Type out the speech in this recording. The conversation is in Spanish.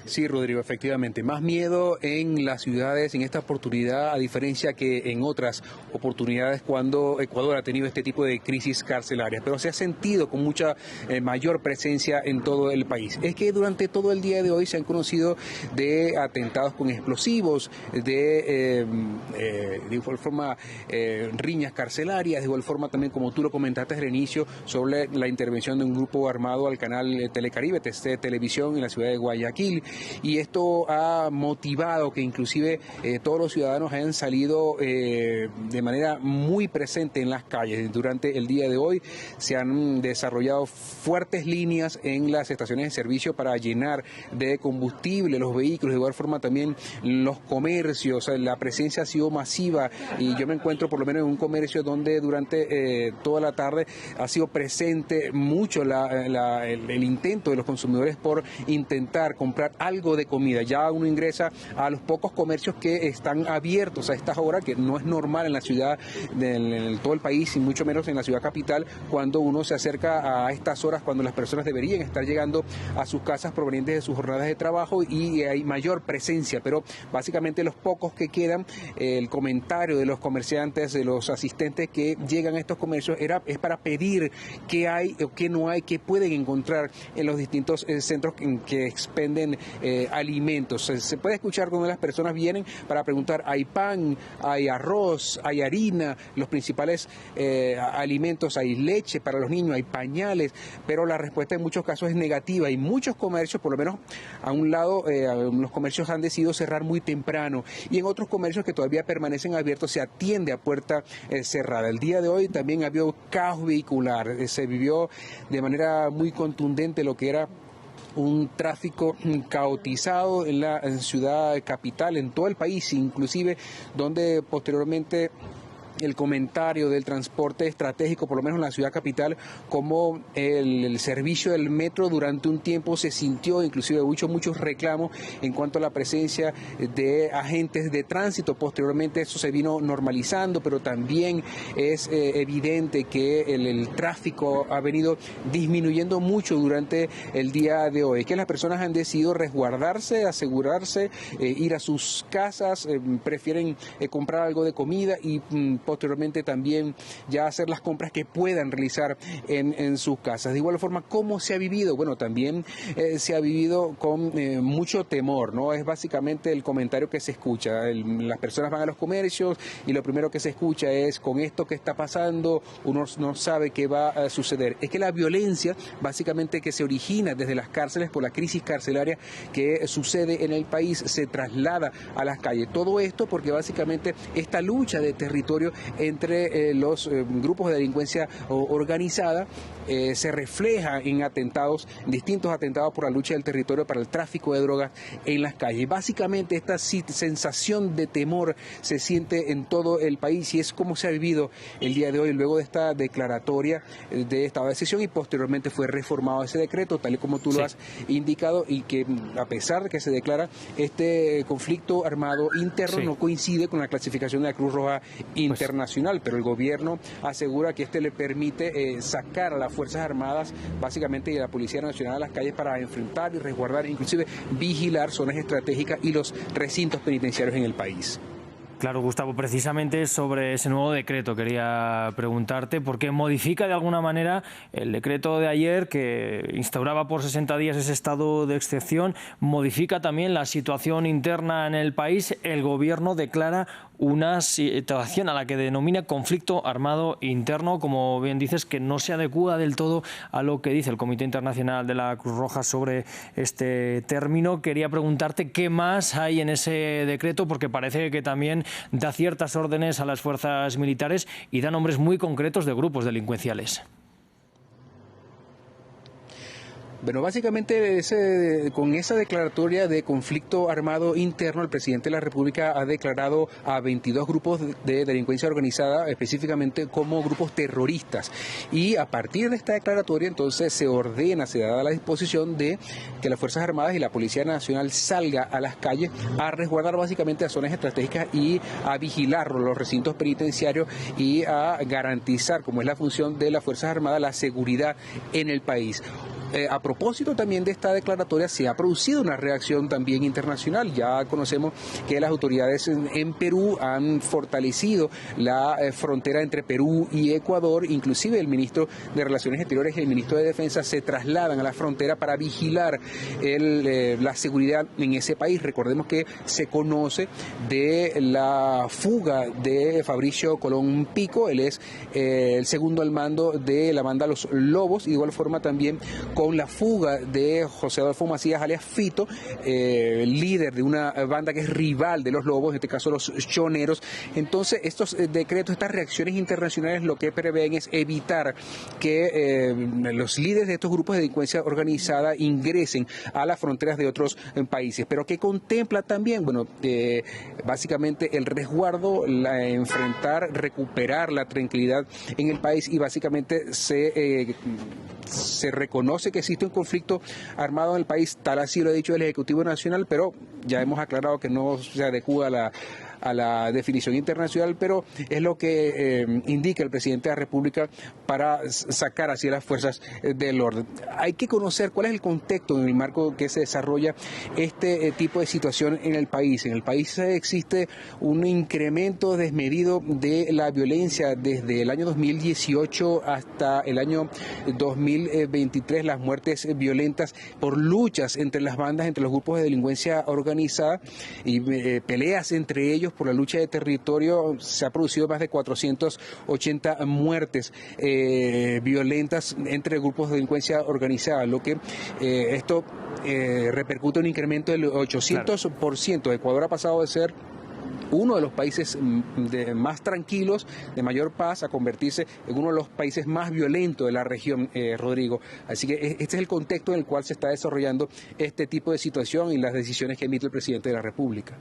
Sí, Rodrigo, efectivamente, más miedo en las ciudades en esta oportunidad, a diferencia que en otras oportunidades cuando Ecuador ha tenido este tipo de crisis carcelarias, pero se ha sentido con mucha mayor presencia en todo el país. Es que durante todo el día de hoy se han conocido de atentados con explosivos, de igual forma riñas carcelarias, de igual forma también, como tú lo comentaste al inicio, sobre la intervención de un grupo armado al canal Telecaribe, TC Televisión, en la ciudad de Guayaquil. Y esto ha motivado que inclusive todos los ciudadanos hayan salido de manera muy presente en las calles. Durante el día de hoy se han desarrollado fuertes líneas en las estaciones de servicio para llenar de combustible los vehículos, de igual forma también los comercios. La presencia ha sido masiva y yo me encuentro por lo menos en un comercio donde durante toda la tarde ha sido presente mucho el intento de los consumidores por intentar comprar algo de comida. Ya uno ingresa a los pocos comercios que están abiertos a estas horas, que no es normal en la ciudad, en todo el país y mucho menos en la ciudad capital, cuando uno se acerca a estas horas cuando las personas deberían estar llegando a sus casas provenientes de sus jornadas de trabajo y hay mayor presencia, pero básicamente los pocos que quedan, el comentario de los comerciantes, de los asistentes que llegan a estos comercios es para pedir qué hay o qué no hay, qué pueden encontrar en los distintos centros que expenden alimentos. Se puede escuchar cuando las personas vienen para preguntar: hay pan, hay arroz, hay harina, los principales alimentos, hay leche para los niños, hay pañales, pero la respuesta en muchos casos es negativa y muchos comercios, por lo menos a un lado, los comercios han decidido cerrar muy temprano y en otros comercios que todavía permanecen abiertos se atiende a puerta cerrada. El día de hoy también ha habido caos vehicular, se vivió de manera muy contundente lo que era un tráfico caotizado en la ciudad capital, en todo el país, inclusive donde posteriormente el comentario del transporte estratégico, por lo menos en la ciudad capital, como el servicio del metro durante un tiempo se sintió, inclusive hubo muchos reclamos en cuanto a la presencia de agentes de tránsito. Posteriormente eso se vino normalizando, pero también es evidente que el tráfico ha venido disminuyendo mucho durante el día de hoy. Es que las personas han decidido resguardarse, asegurarse, ir a sus casas, prefieren comprar algo de comida y posteriormente también ya hacer las compras que puedan realizar en sus casas. De igual forma, ¿cómo se ha vivido? Bueno, también se ha vivido con mucho temor, ¿no? Es básicamente el comentario que se escucha. Las personas van a los comercios y lo primero que se escucha es: con esto que está pasando, uno no sabe qué va a suceder. Es que la violencia, básicamente, que se origina desde las cárceles por la crisis carcelaria que sucede en el país, se traslada a las calles. Todo esto porque básicamente esta lucha de territorio entre los grupos de delincuencia organizada se refleja en atentados, distintos atentados por la lucha del territorio para el tráfico de drogas en las calles. Básicamente esta sensación de temor se siente en todo el país y es como se ha vivido el día de hoy luego de esta declaratoria de estado de excepción y posteriormente fue reformado ese decreto, tal y como tú lo has indicado, y que a pesar de que se declara este conflicto armado interno, no coincide con la clasificación de la Cruz Roja internacional, pero el gobierno asegura que le permite sacar a las Fuerzas Armadas básicamente y a la Policía Nacional a las calles para enfrentar y resguardar, inclusive vigilar zonas estratégicas y los recintos penitenciarios en el país. Claro, Gustavo, precisamente sobre ese nuevo decreto quería preguntarte, porque modifica de alguna manera el decreto de ayer que instauraba por 60 días ese estado de excepción, modifica también la situación interna en el país. El gobierno declara una situación a la que denomina conflicto armado interno, como bien dices, que no se adecúa del todo a lo que dice el Comité Internacional de la Cruz Roja sobre este término. Quería preguntarte qué más hay en ese decreto, porque parece que también da ciertas órdenes a las fuerzas militares y da nombres muy concretos de grupos delincuenciales. Bueno, básicamente con esa declaratoria de conflicto armado interno, el presidente de la República ha declarado a 22 grupos de delincuencia organizada específicamente como grupos terroristas. Y a partir de esta declaratoria, entonces se ordena, se da la disposición de que las Fuerzas Armadas y la Policía Nacional salga a las calles a resguardar básicamente las zonas estratégicas y a vigilar los recintos penitenciarios y a garantizar, como es la función de las Fuerzas Armadas, la seguridad en el país. a propósito también de esta declaratoria se ha producido una reacción también internacional. Ya conocemos que las autoridades en Perú han fortalecido la frontera entre Perú y Ecuador. Inclusive el ministro de Relaciones Exteriores y el ministro de Defensa se trasladan a la frontera para vigilar la seguridad en ese país. Recordemos que se conoce de la fuga de Fabricio Colón Pico. Él es el segundo al mando de la banda Los Lobos, y de igual forma también con la fuga de José Adolfo Macías alias Fito, líder de una banda que es rival de Los Lobos, en este caso los Choneros. Entonces estos decretos, estas reacciones internacionales lo que prevén es evitar que los líderes de estos grupos de delincuencia organizada ingresen a las fronteras de otros países, pero que contempla también, bueno, básicamente el resguardo, recuperar la tranquilidad en el país, y básicamente se reconoce que existe un conflicto armado en el país, tal así lo ha dicho el Ejecutivo Nacional, pero ya hemos aclarado que no se adecúa a la definición internacional, pero es lo que indica el presidente de la República para sacar hacia las fuerzas del orden. Hay que conocer cuál es el contexto en el marco que se desarrolla este tipo de situación en el país. En el país existe un incremento desmedido de la violencia desde el año 2018 hasta el año 2023, las muertes violentas por luchas entre las bandas, entre los grupos de delincuencia organizada y peleas entre ellos por la lucha de territorio. Se ha producido más de 480 muertes violentas entre grupos de delincuencia organizada, lo que esto repercute en un incremento del 800%. Claro. Ecuador ha pasado de ser uno de los países más tranquilos, de mayor paz, a convertirse en uno de los países más violentos de la región, Rodrigo. Así que este es el contexto en el cual se está desarrollando este tipo de situación y las decisiones que emite el presidente de la República.